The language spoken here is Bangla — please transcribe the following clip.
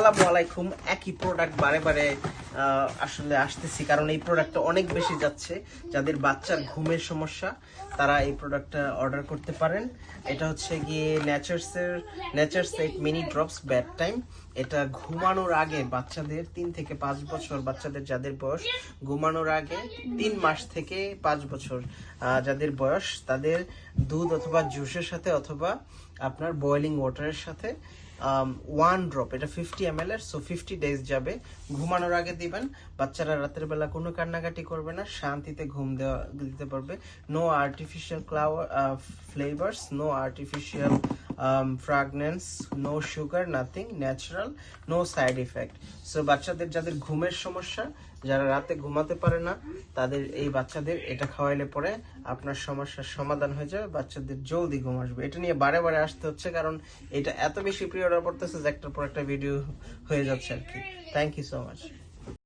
আসসালামু আলাইকুম। একই প্রোডাক্ট বারে বারে আসলে আসতেছি, কারণ এই প্রোডাক্টটা অনেক বেশি যাচ্ছে। যাদের বাচ্চার ঘুমের সমস্যা তারা এই প্রোডাক্টটা অর্ডার করতে পারেন। এটা হচ্ছে গিয়ে nature's 8 mini drops bed time. এটা ঘুমানোর আগে বাচ্চাদের 3 থেকে 5 বছর, বাচ্চাদের যাদের বয়স ঘুমানোর আগে 3 মাস থেকে 5 বছর যাদের বয়স, তাদের দুধ অথবা জুসের সাথে অথবা আপনার বয়েলিং ওয়াটারের সাথে 1 ড্রপ, এটা 50 ml এর, সো 50 ডেজ যাবে। ঘুমানোর আগে দিবেন, বাচ্চারা রাতের বেলা কোনো কান্নাকাটি করবে না, শান্তিতে ঘুম দিতে পারবে। No artificial flavours, no artificial fragrance, no sugar, nothing, natural, no side effect. So বাচ্চাদের যাদের ঘুমের সমস্যা, যারা রাতে ঘুমাতে পারে না, তাদের এই বাচ্চাদের এটা খাওয়াইলে পরে আপনার সমস্যার সমাধান হয়ে যাবে, বাচ্চাদের জলদি ঘুম আসবে। এটা নিয়ে বারে বারে আসতে হচ্ছে, কারণ এটা এত বেশি প্রি অর্ডার পড়তেছে যে একটার পর একটা ভিডিও হয়ে যাচ্ছে আর কি। Thank you so much.